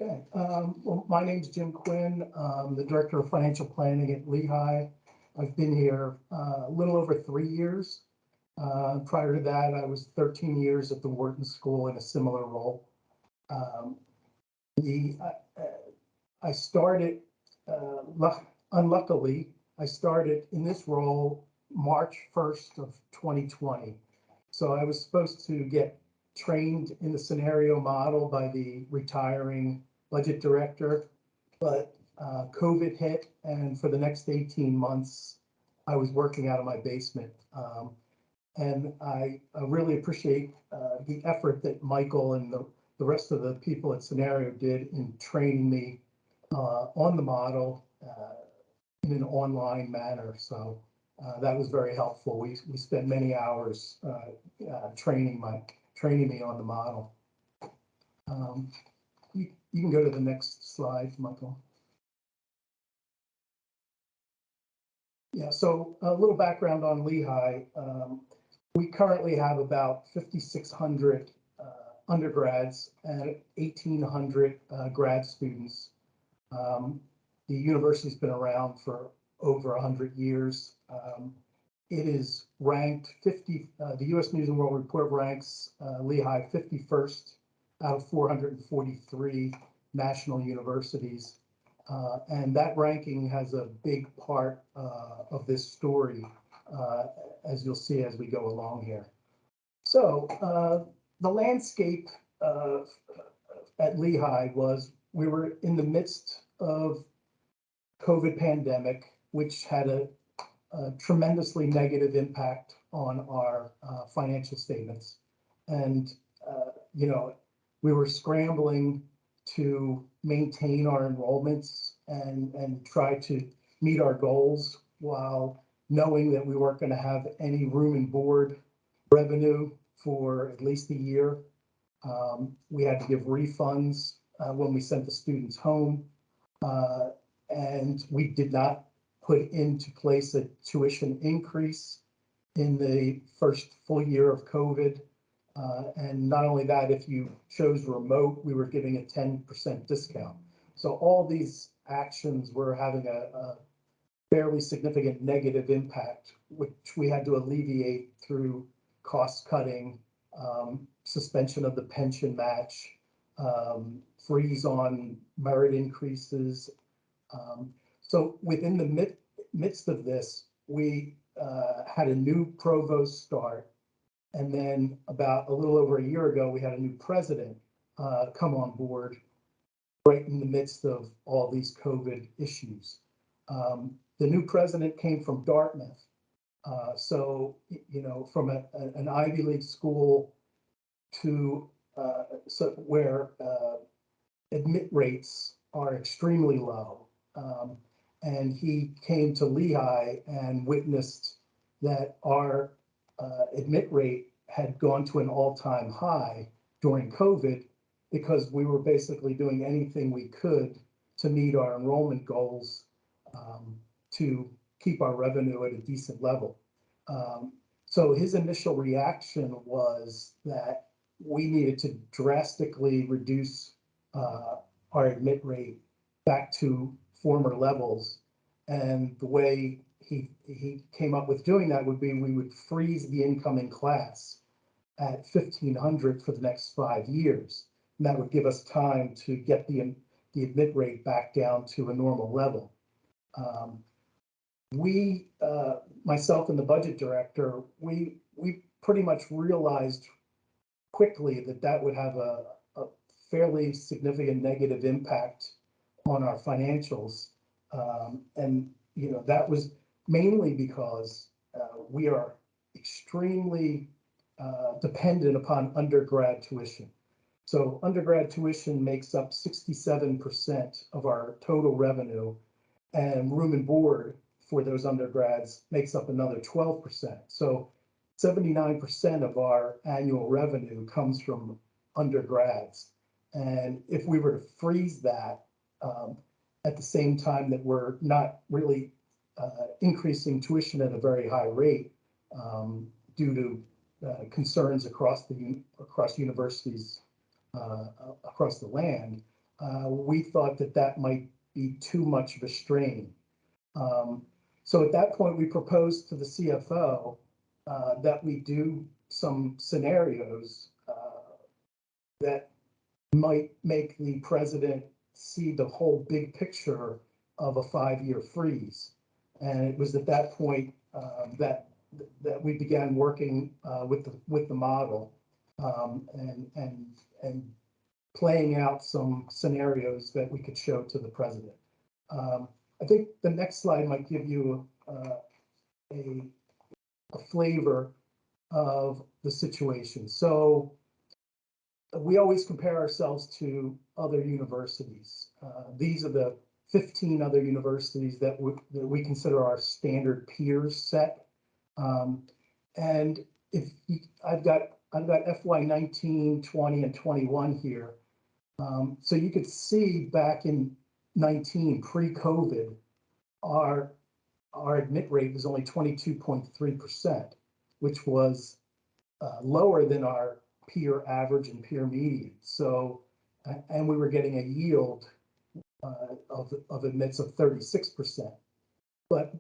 Okay, well, my name's Jim Quinn. I'm the Director of Financial Planning at Lehigh. I've been here a little over 3 years. Prior to that, I was 13 years at the Wharton School in a similar role. Um, the I started, unluckily, I started in this role March 1st of 2020. So I was supposed to get trained in the Synario model by the retiring budget director, but COVID hit, and for the next 18 months, I was working out of my basement. And I really appreciate the effort that Michael and the rest of the people at Synario did in training me on the model in an online manner. So that was very helpful. We spent many hours training me on the model. You can go to the next slide, Michael. Yeah, so a little background on Lehigh. We currently have about 5,600 undergrads and 1,800 grad students. The university's been around for over 100 years. It is ranked 50, the US News and World Report ranks Lehigh 51st out of 443 national universities. And that ranking has a big part of this story, as you'll see as we go along here. So the landscape at Lehigh was, we were in the midst of COVID pandemic, which had a tremendously negative impact on our financial statements. And, we were scrambling to maintain our enrollments and try to meet our goals while knowing that we weren't going to have any room and board revenue for at least a year. We had to give refunds when we sent the students home. And we did not put into place a tuition increase in the first full year of COVID. And not only that, if you chose remote, we were giving a 10% discount. So all these actions were having a fairly significant negative impact, which we had to alleviate through cost cutting, suspension of the pension match, freeze on merit increases. So within the midst of this, we had a new provost start. And then about a little over a year ago, we had a new president come on board right in the midst of all these COVID issues. The new president came from Dartmouth. So, from an Ivy League school to where admit rates are extremely low. And he came to Lehigh and witnessed that our admit rate had gone to an all-time high during COVID because we were basically doing anything we could to meet our enrollment goals, to keep our revenue at a decent level. So his initial reaction was that we needed to drastically reduce our admit rate back to former levels. And the way he came up with doing that would be we would freeze the incoming class at 1,500 for the next 5 years. And that would give us time to get the admit rate back down to a normal level. Myself and the budget director, we pretty much realized quickly that would have a fairly significant negative impact on our financials. And, that was mainly because we are extremely dependent upon undergrad tuition. So undergrad tuition makes up 67% of our total revenue, and room and board for those undergrads makes up another 12%. So 79% of our annual revenue comes from undergrads. And if we were to freeze that at the same time that we're not really increasing tuition at a very high rate due to concerns across universities across the land, we thought that that might be too much of a strain. So at that point, we proposed to the CFO that we do some scenarios that might make the president see the whole big picture of a 5-year freeze. And it was at that point that we began working with the model and playing out some scenarios that we could show to the president. I think the next slide might give you a flavor of the situation. So we always compare ourselves to other universities. These are the 15 other universities that we consider our standard peers set. And if I've got FY 19, 20, and 21 here. So you could see back in 19, pre-COVID, our admit rate was only 22.3%, which was lower than our peer average and peer median. So, and we were getting a yield of admits of 36%. But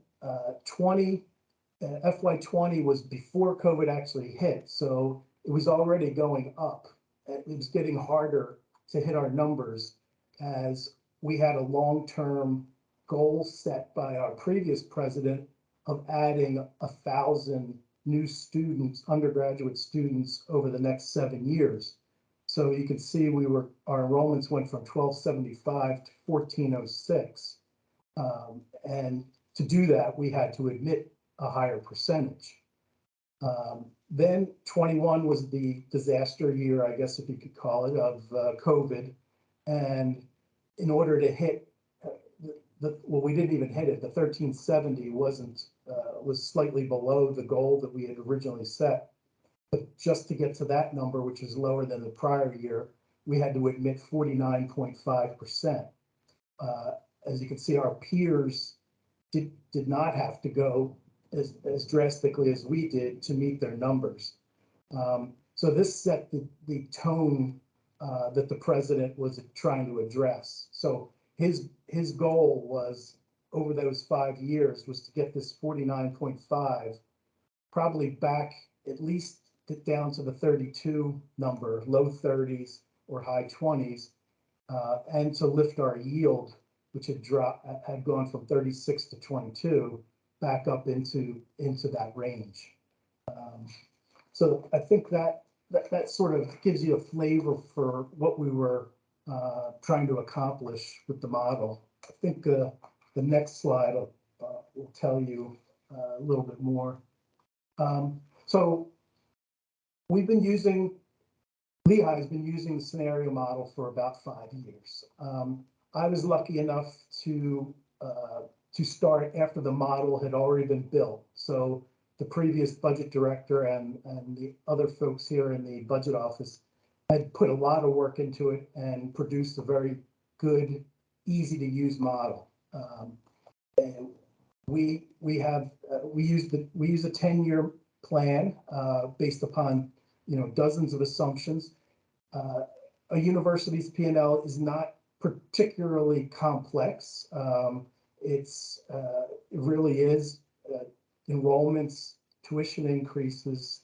FY 20 was before COVID actually hit, so it was already going up. It was getting harder to hit our numbers as we had a long-term goal set by our previous president of adding 1,000 new students, undergraduate students, over the next 7 years. So you can see our enrollments went from 1,275 to 1,406. And to do that, we had to admit a higher percentage. Then 21 was the disaster year, I guess if you could call it, of COVID. And in order to hit well, we didn't even hit it. The 1370 was slightly below the goal that we had originally set. But just to get to that number, which is lower than the prior year, we had to admit 49.5%. As you can see, our peers did not have to go as drastically as we did to meet their numbers. So this set the tone that the president was trying to address. So his goal was, over those 5 years, was to get this 49.5 probably back at least down to the 32 number, low 30s or high 20s, and to lift our yield, which had gone from 36 to 22, back up into that range. So I think that sort of gives you a flavor for what we were trying to accomplish with the model. I think the next slide will tell you a little bit more. So Lehigh has been using the scenario model for about 5 years. I was lucky enough to start after the model had already been built. So the previous budget director and the other folks here in the budget office had put a lot of work into it and produced a very good, easy to use model. And we use a 10-year plan based upon dozens of assumptions. A university's P&L is not particularly complex. It really is enrollments, tuition increases,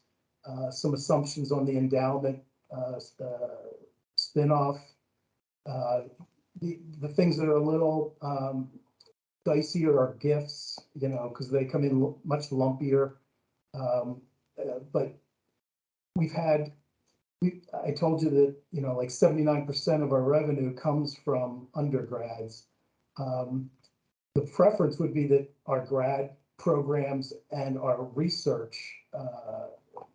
some assumptions on the endowment spinoff. The things that are a little dicier are gifts, because they come in much lumpier. But I told you that, like 79% of our revenue comes from undergrads. The preference would be that our grad programs and our research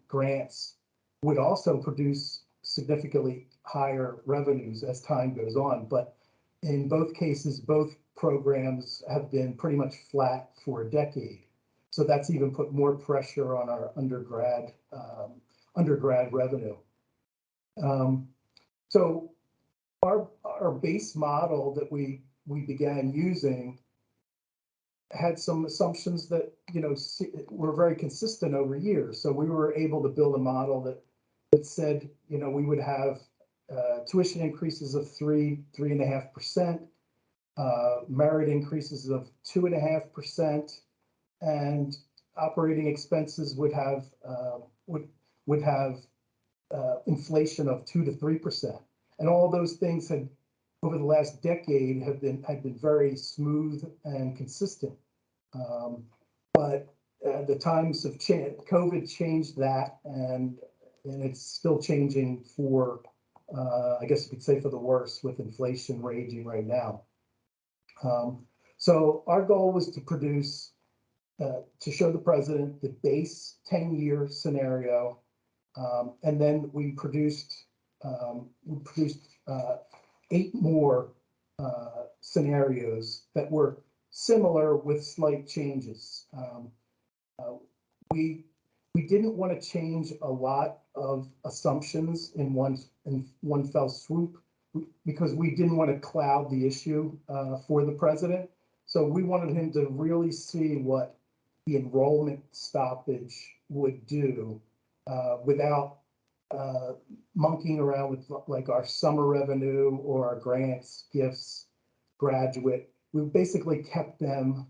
grants would also produce significantly higher revenues as time goes on. But in both cases, both programs have been pretty much flat for a decade. So that's even put more pressure on our undergrad revenue. So our base model that we began using had some assumptions that were very consistent over years. So we were able to build a model that said we would have tuition increases of 3.5%, merit increases of 2.5%, and operating expenses would have inflation of 2 to 3%. And all those things had, over the last decade, had been very smooth and consistent. But the times have changed. COVID changed that, and it's still changing for, I guess you could say, for the worse, with inflation raging right now. So our goal was to produce, to show the president the base 10-year scenario, and then we produced 8 more scenarios that were similar with slight changes. We didn't want to change a lot of assumptions in one fell swoop, because we didn't want to cloud the issue for the president. So we wanted him to really see what the enrollment stoppage would do without monkeying around with like our summer revenue or our grants, gifts, graduate. We basically kept them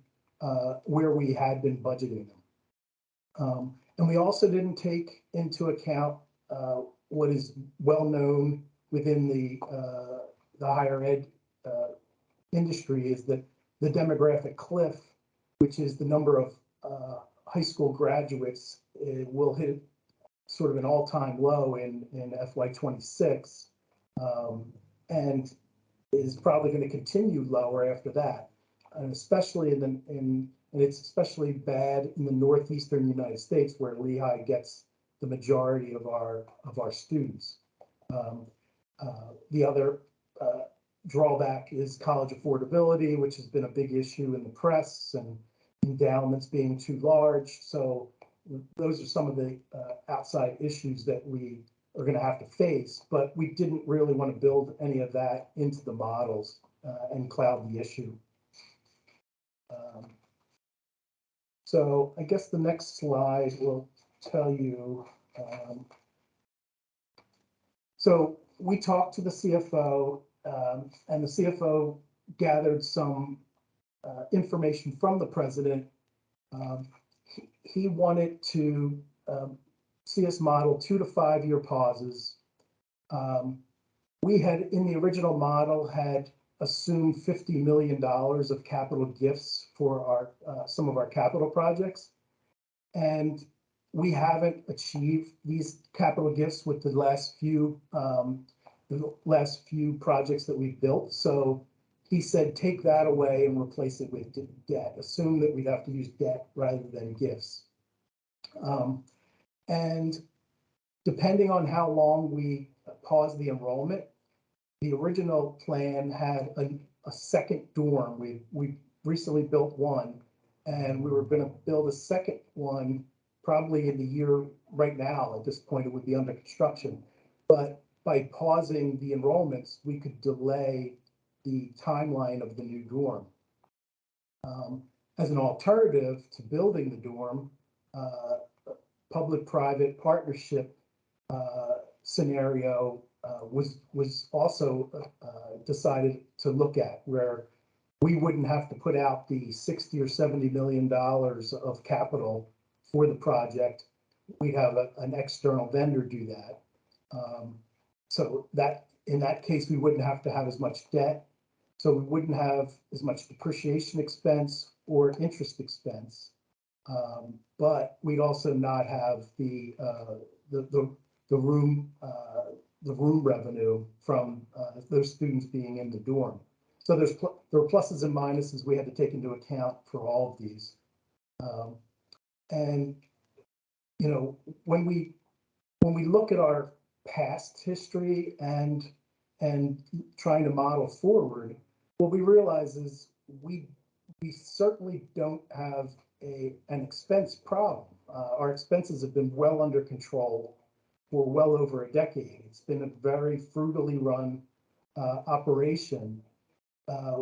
where we had been budgeting them. And we also didn't take into account what is well known within the higher ed industry, is that the demographic cliff, which is the number of high school graduates, will hit sort of an all-time low in FY26, and is probably going to continue lower after that, and especially and it's especially bad in the northeastern United States, where Lehigh gets the majority of our students. The other drawback is college affordability, which has been a big issue in the press, and endowments being too large. So those are some of the outside issues that we are going to have to face, but we didn't really want to build any of that into the models and cloud the issue. So I guess the next slide will tell you. So we talked to the CFO, and the CFO gathered some information from the president. He wanted to see us model 2 to 5 year pauses. We had, in the original model, had assumed $50 million of capital gifts for our some of our capital projects, and we haven't achieved these capital gifts with the last few projects that we've built. So he said, take that away and replace it with debt. Assume that we'd have to use debt rather than gifts. And depending on how long we pause the enrollment, the original plan had a second dorm. We recently built one, and we were going to build a second one probably in the year right now. At this point, it would be under construction. But by pausing the enrollments, we could delay the timeline of the new dorm. As an alternative to building the dorm, public-private partnership scenario was also decided to look at, where we wouldn't have to put out the $60 or $70 million of capital for the project. We'd have an external vendor do that. So that in that case, we wouldn't have to have as much debt. So we wouldn't have as much depreciation expense or interest expense. But we'd also not have the room revenue from those students being in the dorm. So there are pluses and minuses we had to take into account for all of these. And you know, when we look at our past history and trying to model forward, what we realize is we certainly don't have an expense problem. Our expenses have been well under control for well over a decade. It's been a very frugally run operation,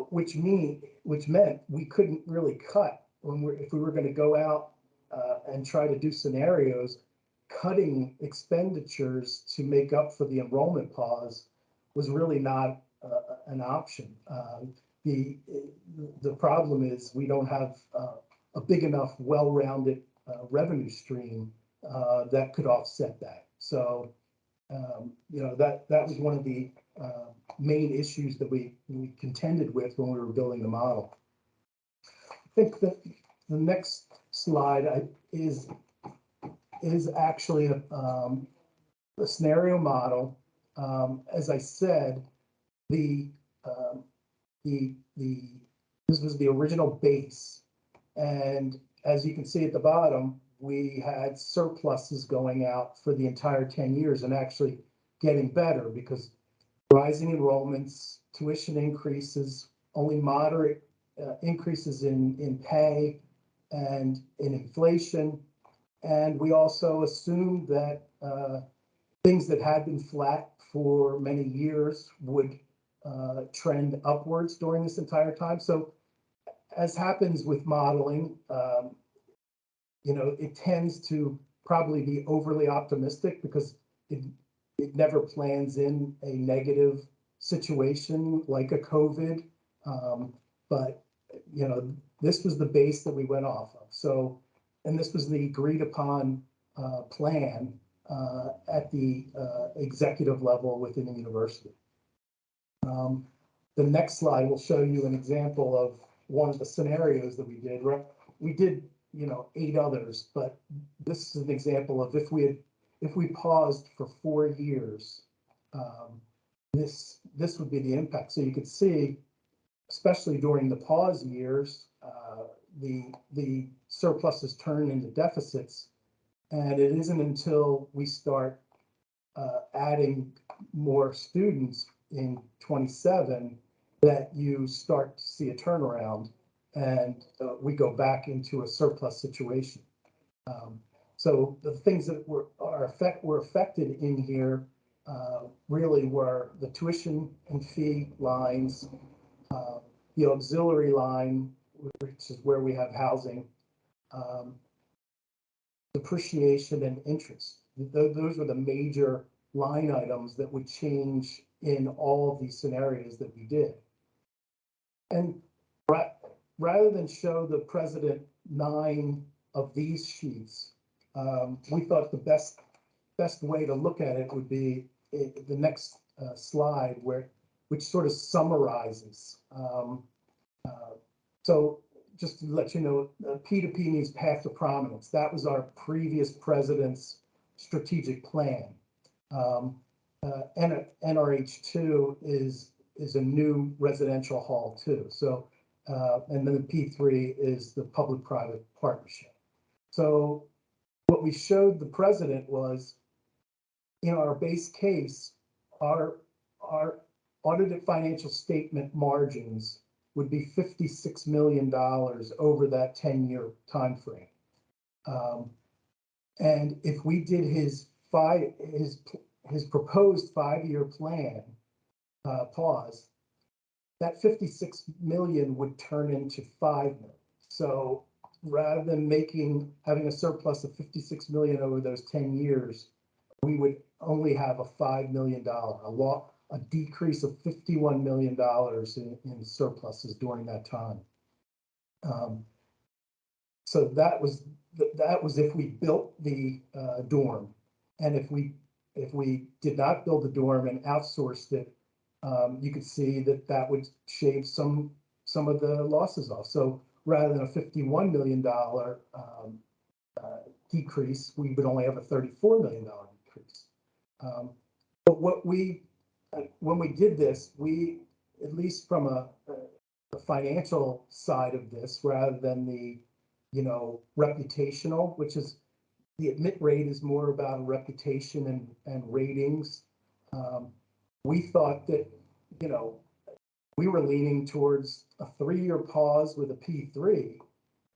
which meant we couldn't really cut if we were going to go out and try to do scenarios. Cutting expenditures to make up for the enrollment pause was really not an option. The the problem is we don't have a big enough, well-rounded revenue stream that could offset that. So, you know, that was one of the main issues that we contended with when we were building the model. I think that the next slide is actually a scenario model. As I said, this was the original base, and as you can see at the bottom, we had surpluses going out for the entire 10 years and actually getting better because rising enrollments, tuition increases, only moderate increases in pay and in inflation. And we also assumed that things that had been flat for many years would trend upwards during this entire time. So as happens with modeling, you know, it tends to probably be overly optimistic because it never plans in a negative situation like a COVID. But, you know, this was the base that we went off of. So, and this was the agreed upon plan at the executive level within the university. The next slide will show you an example of one of the scenarios that we did. We did, you know, 8 others, but this is an example of if we paused for 4 years, this would be the impact. So you could see, especially during the pause years, the surpluses turn into deficits, and it isn't until we start adding more students in 27 that you start to see a turnaround, and we go back into a surplus situation. So the things that were affected in here really were the tuition and fee lines, the auxiliary line, which is where we have housing, depreciation and interest. Those were the major line items that would change in all of these scenarios that we did. And rather than show the president 9 of these sheets, we thought the best way to look at it would be the next slide, which sort of summarizes. So just to let you know, P2P means path to prominence. That was our previous president's strategic plan. NRH2 is a new residential hall too. So, and then the P3 is the public-private partnership. So what we showed the president was, in our base case, our audited financial statement margins would be $56 million over that 10-year time frame. And if we did his proposed 5-year plan pause, that 56 million would turn into 5 million. So rather than having a surplus of 56 million over those 10 years, we would only have a $5 million, a decrease of $51 million in surpluses during that time. So that was if we built the dorm, and if we did not build the dorm and outsourced it, you could see that would shave some of the losses off. So rather than a $51 million decrease, we would only have a $34 million decrease. But when we did this, we, at least from a financial side of this, rather than the, you know, reputational, which is the admit rate is more about reputation and ratings. We thought that, you know, we were leaning towards a 3-year pause with a P3,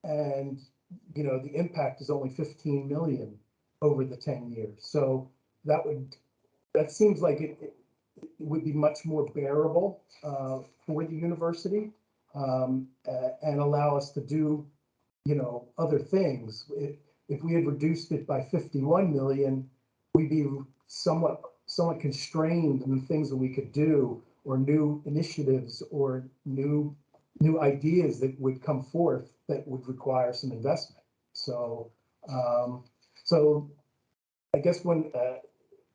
and, you know, the impact is only 15 million over the 10 years. So that seems like it would be much more bearable for the university, and allow us to do, you know, other things. If we had reduced it by 51 million, we'd be somewhat somewhat constrained in the things that we could do, or new initiatives, or new ideas that would come forth that would require some investment. So, so I guess when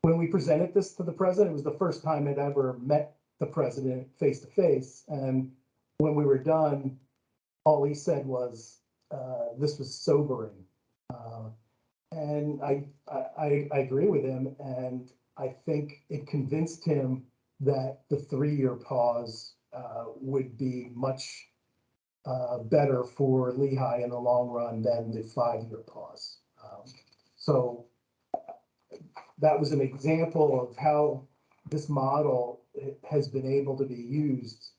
we presented this to the president, it was the first time I'd ever met the president face to face. And when we were done, all he said was, this was sobering. And I agree with him. And I think it convinced him that the 3-year pause would be much better for Lehigh in the long run than the 5-year pause. So that was an example of how this model has been able to be used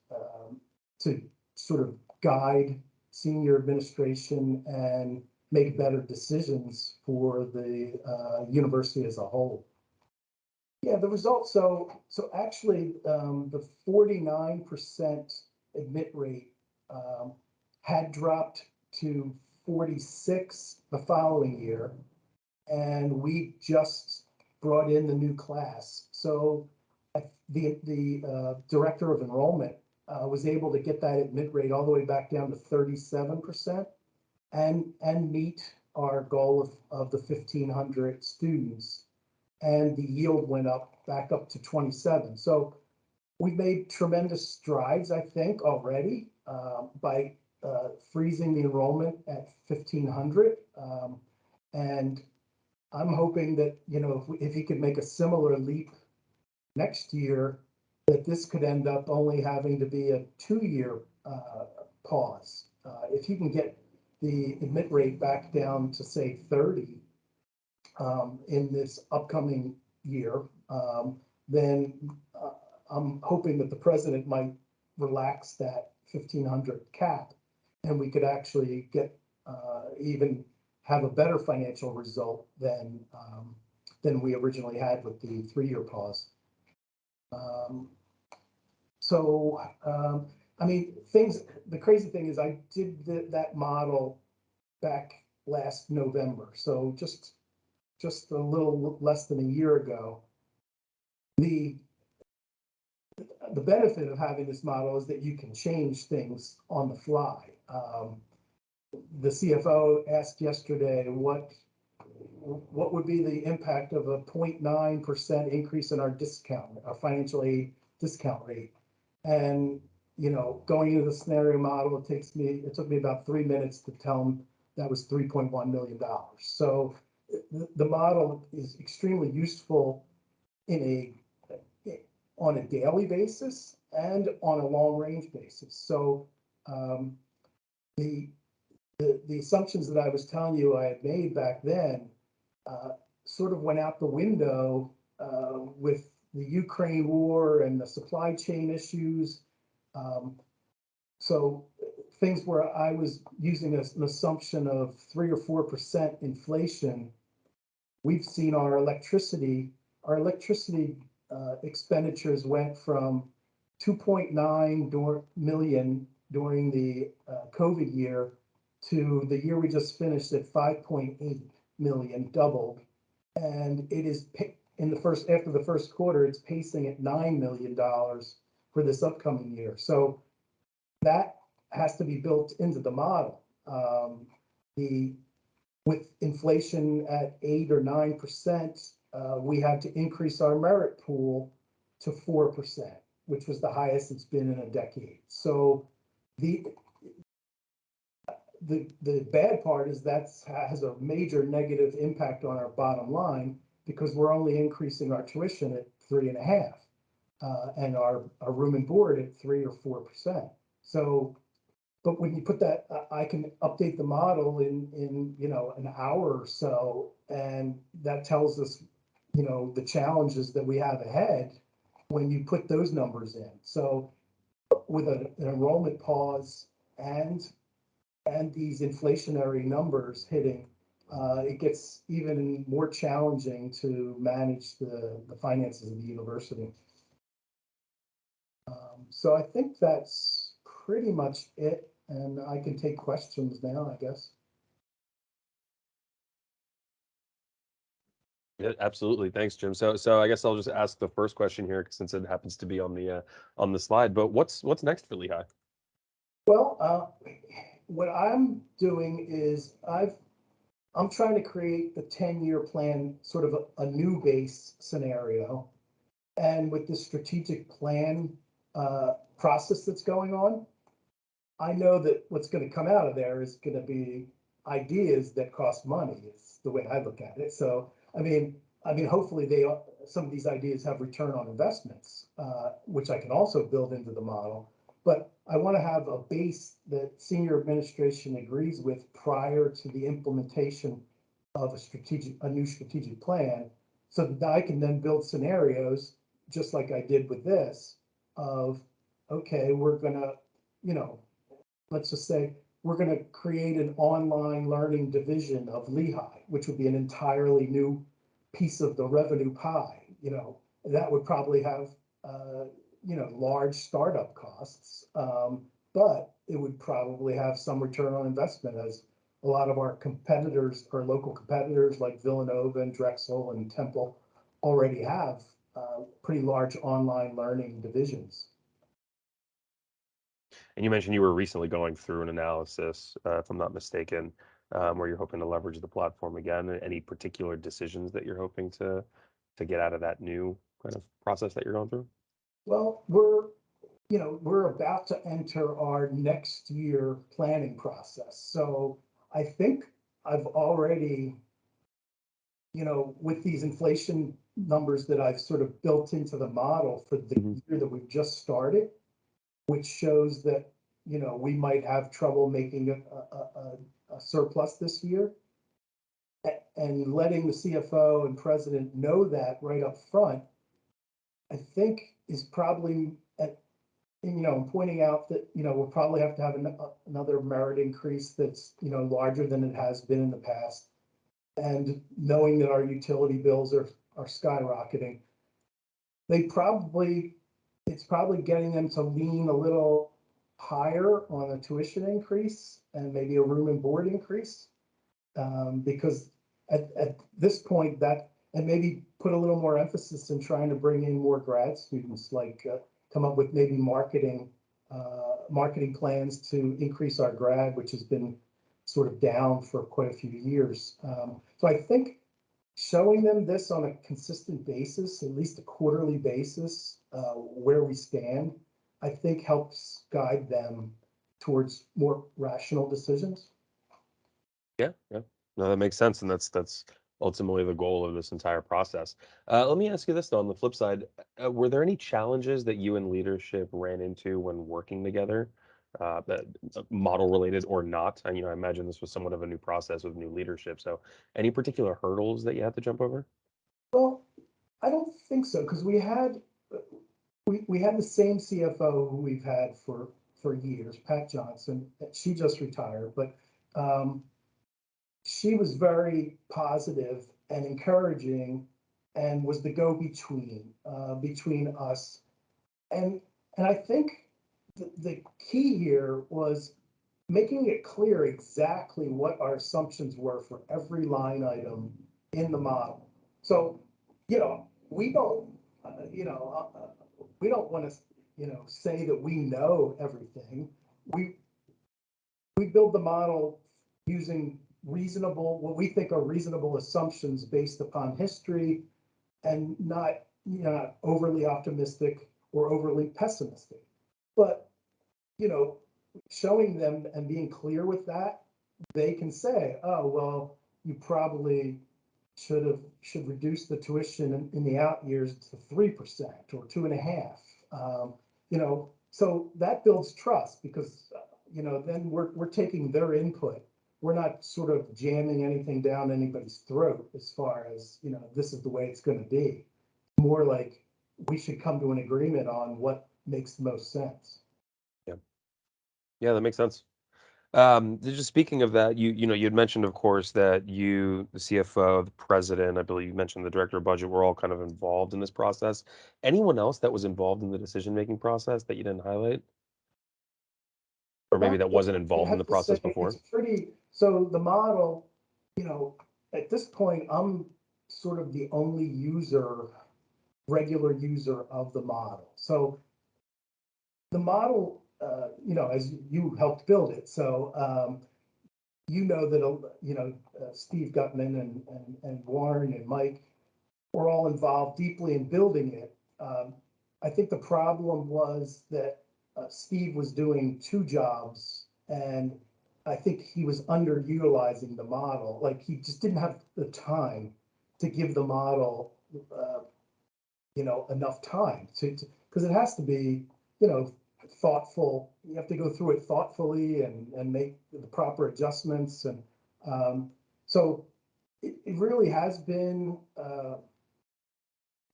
to sort of guide senior administration and make better decisions for the university as a whole. Yeah, the results. So actually, the 49% admit rate had dropped to 46 the following year, and we just brought in the new class. So the director of enrollment was able to get that admit rate all the way back down to 37% and meet our goal of the 1,500 students. And the yield went back up to 27. So we've made tremendous strides, I think, already by freezing the enrollment at 1,500. And I'm hoping that, if he could make a similar leap next year, that this could end up only having to be a 2-year pause. If he can get the admit rate back down to, say, 30 in this upcoming year, then I'm hoping that the president might relax that 1,500 cap, and we could actually get even have a better financial result than we originally had with the 3-year pause. I mean, the crazy thing is I did that model back last November. So just a little less than a year ago. The benefit of having this model is that you can change things on the fly. The CFO asked yesterday what would be the impact of a 0.9% increase in our financial aid discount rate. And, going into the scenario model, it took me about 3 minutes to tell him that was $3.1 million. So the model is extremely useful on a daily basis and on a long range basis. So the assumptions that I was telling you I had made back then sort of went out the window with the Ukraine war and the supply chain issues. So things where I was using an assumption of 3 or 4% inflation, we've seen our electricity expenditures went from 2.9 million during the COVID year to the year we just finished at 5.8 million, doubled. And it is after the first quarter, it's pacing at $9 million for this upcoming year. So that has to be built into the model. With inflation at 8 or 9%, we had to increase our merit pool to 4%, which was the highest it's been in a decade. So the bad part is that has a major negative impact on our bottom line, because we're only increasing our tuition at 3.5%, and our room and board at 3 or 4%. So, but when you put that, I can update the model in an hour or so, and that tells us the challenges that we have ahead when you put those numbers in. So with an enrollment pause and these inflationary numbers hitting, it gets even more challenging to manage the finances of the university. So I think that's pretty much it, and I can take questions now, I guess. Yeah, absolutely. Thanks, Jim. So I guess I'll just ask the first question here, since it happens to be on the slide. But what's next for Lehigh? Well, what I'm doing is I'm trying to create the 10-year plan, sort of a new base scenario. And with the strategic plan process that's going on, I know that what's going to come out of there is going to be ideas that cost money. It's the way I look at it. So, hopefully some of these ideas have return on investments, which I can also build into the model. But I want to have a base that senior administration agrees with prior to the implementation of a new strategic plan, so that I can then build scenarios, just like I did with this, of, okay, we're gonna, you know, let's just say we're going to create an online learning division of Lehigh, which would be an entirely new piece of the revenue pie. That would probably have, large startup costs, but it would probably have some return on investment, as a lot of our competitors, our local competitors like Villanova and Drexel and Temple, already have pretty large online learning divisions. And you mentioned you were recently going through an analysis, if I'm not mistaken, where you're hoping to leverage the platform again. Any particular decisions that you're hoping to get out of that new kind of process that you're going through? Well, we're about to enter our next year planning process. So I think I've already, with these inflation numbers that I've sort of built into the model for the Mhm. year that we've just started, which shows that, we might have trouble making a surplus this year. And letting the CFO and president know that right up front, I think is probably, pointing out that, we'll probably have to have another merit increase that's, larger than it has been in the past. And knowing that our utility bills are skyrocketing, they probably, it's probably getting them to lean a little higher on a tuition increase and maybe a room and board increase. Because at this point, and maybe put a little more emphasis in trying to bring in more grad students, like come up with maybe marketing plans to increase our grad, which has been sort of down for quite a few years. So I think showing them this on a consistent basis, at least a quarterly basis, where we stand, I think helps guide them towards more rational decisions. Yeah, yeah. No, that makes sense, and that's ultimately the goal of this entire process. Let me ask you this though, on the flip side, were there any challenges that you and leadership ran into when working together, that model related or not? And I imagine this was somewhat of a new process with new leadership. So, any particular hurdles that you had to jump over? Well, I don't think so, because we had the same CFO who we've had for years, Pat Johnson. She just retired, but um, she was very positive and encouraging, and was the go-between between us. And I think the key here was making it clear exactly what our assumptions were for every line item in the model. So, we don't, we don't want to, say that we know everything. We we build the model using what we think are reasonable assumptions based upon history, and not, not overly optimistic or overly pessimistic. But, you know, showing them and being clear with that, they can say, oh, well, you probably should reduce the tuition in the out years to 3% or 2.5%. So that builds trust, because then we're taking their input. We're not sort of jamming anything down anybody's throat as far as, this is the way it's going to be. More like we should come to an agreement on what makes the most sense. Yeah, yeah, that makes sense. Just speaking of that, you had mentioned, of course, that you, the CFO, the president, I believe you mentioned the director of budget, were all kind of involved in this process. Anyone else that was involved in the decision-making process that you didn't highlight, or maybe Well, that wasn't I involved in have the to say process before? so the model, at this point, sort of the only regular user of the model. So the model, as you helped build it, so that Steve Gutman and Warren and Mike were all involved deeply in building it. I think the problem was that Steve was doing two jobs, and I think he was underutilizing the model. Like, he just didn't have the time to give the model, enough time because it has to be, thoughtful. You have to go through it thoughtfully and make the proper adjustments. And so it really has been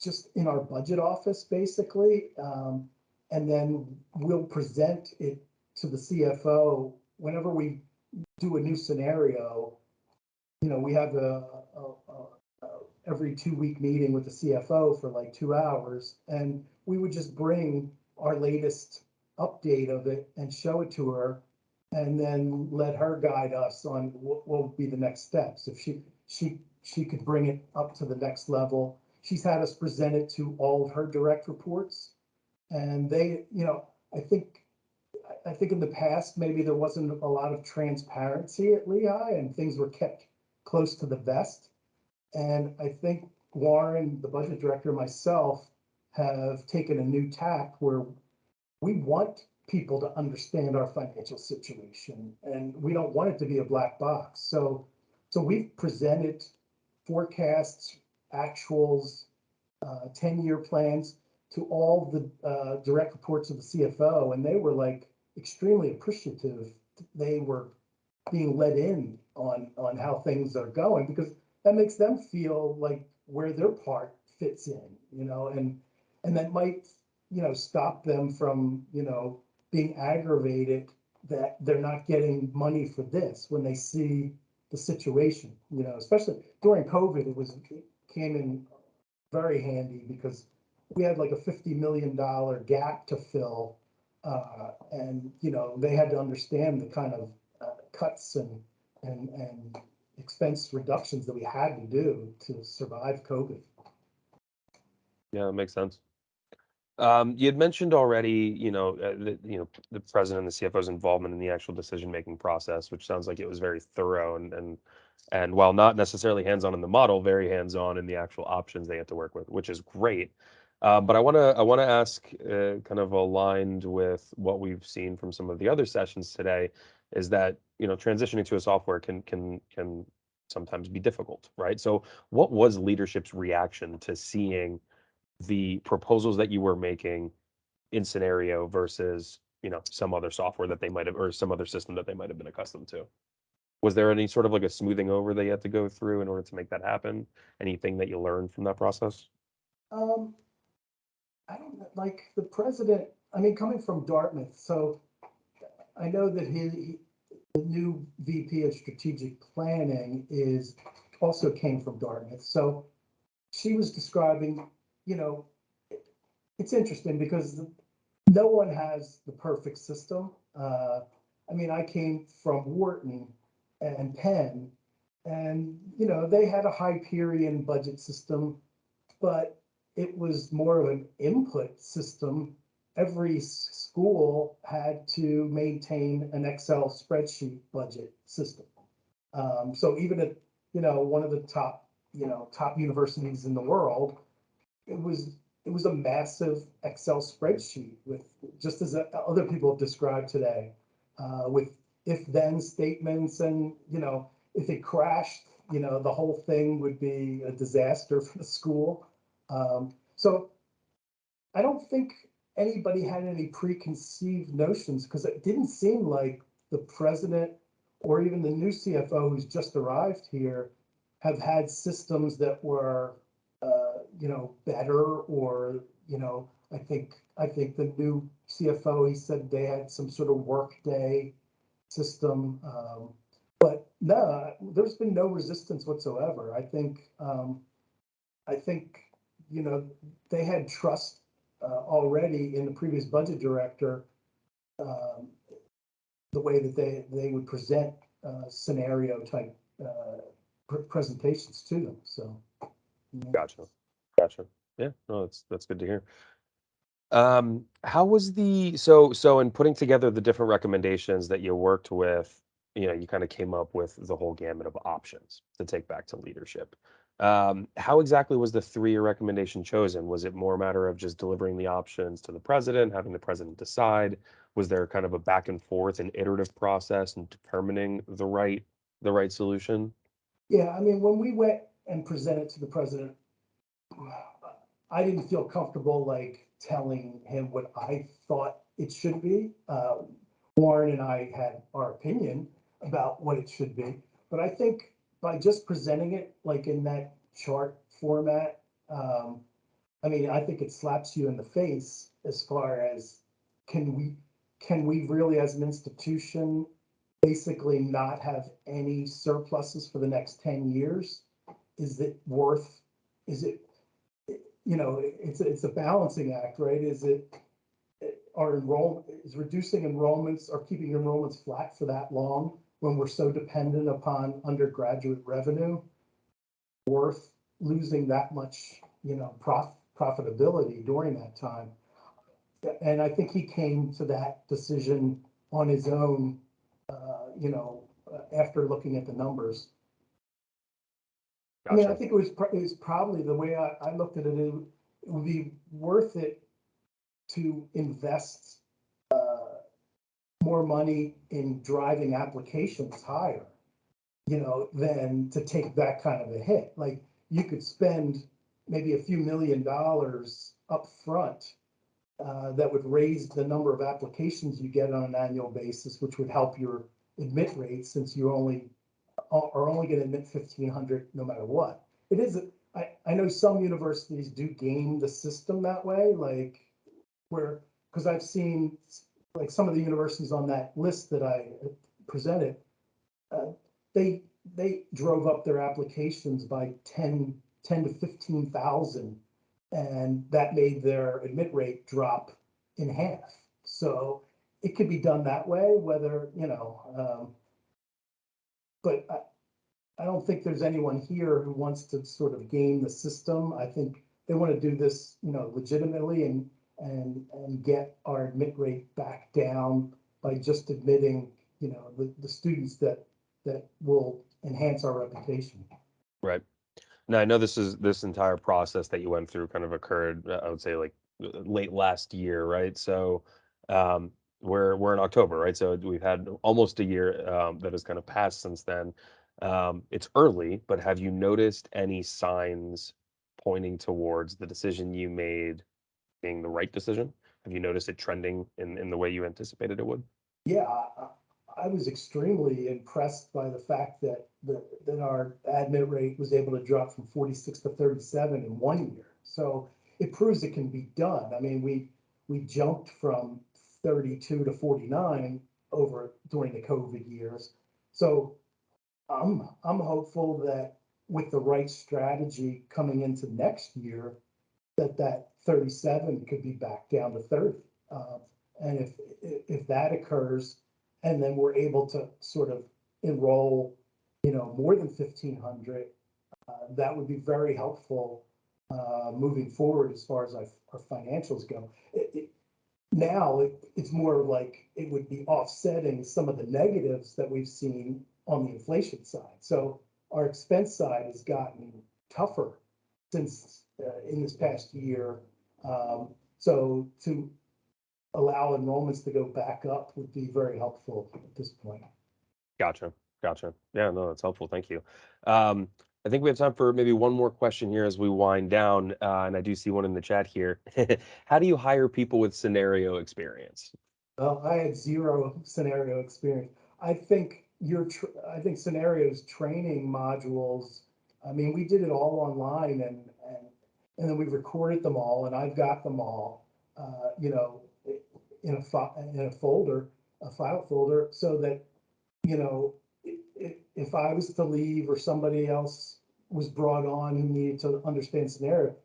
just in our budget office, basically. And then we'll present it to the CFO whenever we do a new scenario. We have a every 2-week meeting with the CFO for like 2 hours, and we would just bring our latest update of it and show it to her, and then let her guide us on what would be the next steps. If she could bring it up to the next level. She's had us present it to all of her direct reports, and they, I think in the past, maybe there wasn't a lot of transparency at Lehigh, and things were kept close to the vest. And I think Warren, the budget director, myself, have taken a new tack where we want people to understand our financial situation, and we don't want it to be a black box. So we've presented forecasts, actuals, 10-year plans to all the direct reports of the CFO, and they were like extremely appreciative. They were being let in on how things are going, because that makes them feel like where their part fits in, and that might, stop them from, being aggravated that they're not getting money for this when they see the situation, especially during COVID. It came in very handy because we had like a $50 million gap to fill. And, they had to understand the kind of cuts and expense reductions that we had to do to survive COVID. Yeah, that makes sense. You had mentioned already, the president and the CFO's involvement in the actual decision-making process, which sounds like it was very thorough and while not necessarily hands-on in the model, very hands-on in the actual options they had to work with, which is great. But I wanna ask, kind of aligned with what we've seen from some of the other sessions today, is that, transitioning to a software can sometimes be difficult, right? So what was leadership's reaction to seeing the proposals that you were making in Synario versus, some other software that they might have, or some other system that they might have been accustomed to? Was there any sort of like a smoothing over that you had to go through in order to make that happen? Anything that you learned from that process? Um, I don't know, like the president, I mean, coming from Dartmouth, so I know that the new VP of strategic planning also came from Dartmouth. So she was describing, it's interesting because no one has the perfect system. I mean, I came from Wharton and Penn, and they had a Hyperion budget system, but it was more of an input system. Every school had to maintain an Excel spreadsheet budget system. So even at one of the top universities in the world, it was a massive Excel spreadsheet with, just as other people have described today, with if-then statements, and if it crashed, the whole thing would be a disaster for the school. So I don't think anybody had any preconceived notions, because it didn't seem like the president or even the new CFO who's just arrived here have had systems that were, better, or, I think the new CFO, he said they had some sort of workday system. But no, there's been no resistance whatsoever. I think, they had trust already in the previous budget director, the way that they would present scenario type presentations to them. So Gotcha. Gotcha. Yeah, no, that's good to hear. How was so in putting together the different recommendations that you worked with, you kind of came up with the whole gamut of options to take back to leadership. How exactly was the 3-year recommendation chosen? Was it more a matter of just delivering the options to the president, having the president decide? Was there kind of a back and forth and iterative process in determining the right solution? Yeah, I mean, when we went and presented to the president, I didn't feel comfortable like telling him what I thought it should be. Warren and I had our opinion about what it should be, but I think by just presenting it like in that chart format, I mean, I think it slaps you in the face as far as can we can we really as an institution basically not have any surpluses for the next 10 years? Is it worth, is it, it's a balancing act, right? Is it, is reducing enrollments or keeping enrollments flat for that long when we're so dependent upon undergraduate revenue worth losing that much, profitability during that time? And I think he came to that decision on his own, after looking at the numbers. I mean, I Gotcha. think it was probably the way I looked at it, it would be worth it to invest more money in driving applications higher, than to take that kind of a hit. Like you could spend maybe a few $1 million up front that would raise the number of applications you get on an annual basis, which would help your admit rate since you are only going to admit 1,500 no matter what. It is, I know some universities do game the system that way, like where, because I've seen like some of the universities on that list that I presented, uh, they drove up their applications by 10 to 15,000, and that made their admit rate drop in half. So it could be done that way, whether, but I don't think there's anyone here who wants to sort of game the system. I think they want to do this, legitimately and get our admit rate back down by just admitting, the students that will enhance our reputation. Right. Now, I know this entire process that you went through kind of occurred, I would say like late last year, right? So, we're in October, right? So we've had almost a year that has kind of passed since then. It's early, but have you noticed any signs pointing towards the decision you made being the right decision? Have you noticed it trending in the way you anticipated it would? Yeah, I was extremely impressed by the fact that our admit rate was able to drop from 46 to 37 in 1 year. So it proves it can be done. I mean, we jumped from 32 to 49 over during the COVID years. So I'm hopeful that with the right strategy coming into next year, that 37 could be back down to 30. Uh, and if that occurs, and then we're able to sort of enroll, more than 1,500, that would be very helpful moving forward as far as our financials go. Now it's more like it would be offsetting some of the negatives that we've seen on the inflation side. So our expense side has gotten tougher since in this past year. So to allow enrollments to go back up would be very helpful at this point. Gotcha. Gotcha. Yeah, no, that's helpful. Thank you. Um, I think we have time for maybe one more question here as we wind down, and I do see one in the chat here. How do you hire people with scenario experience? Well, I had zero scenario experience. I think I think scenarios training modules. I mean, we did it all online, and then we recorded them all, and I've got them all, in a folder, a file folder, so that, if I was to leave or somebody else was brought on who needed to understand scenario,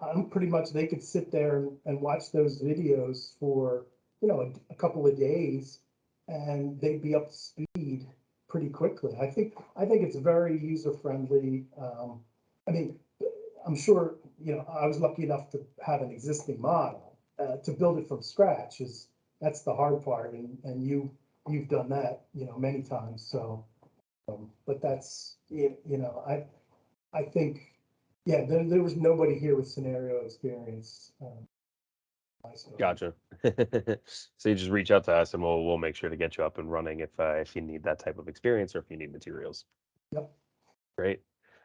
I'm pretty much, they could sit there and watch those videos for, a couple of days and they'd be up to speed pretty quickly. I think it's very user friendly. I mean, I'm sure, I was lucky enough to have an existing model. To build it from scratch that's the hard part, and you've done that, many times, so. But that's, I think, yeah, there was nobody here with scenario experience. I saw. Gotcha. So you just reach out to us and we'll make sure to get you up and running if you need that type of experience or if you need materials. Yep. Great.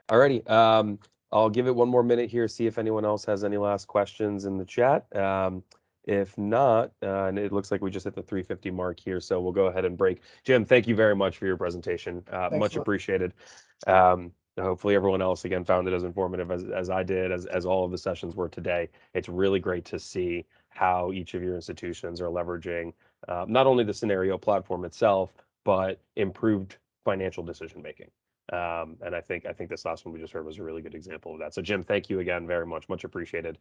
Alrighty. I'll give it one more minute here, see if anyone else has any last questions in the chat. If not, and it looks like we just hit the 3:50 mark here, so we'll go ahead and break. Jim, thank you very much for your presentation. Thanks Much a lot. appreciated. Hopefully everyone else again found it as informative as I did, as all of the sessions were today. It's really great to see how each of your institutions are leveraging not only the scenario platform itself, but improved financial decision making. And I think this last one we just heard was a really good example of that. So Jim, thank you again very much. Much appreciated.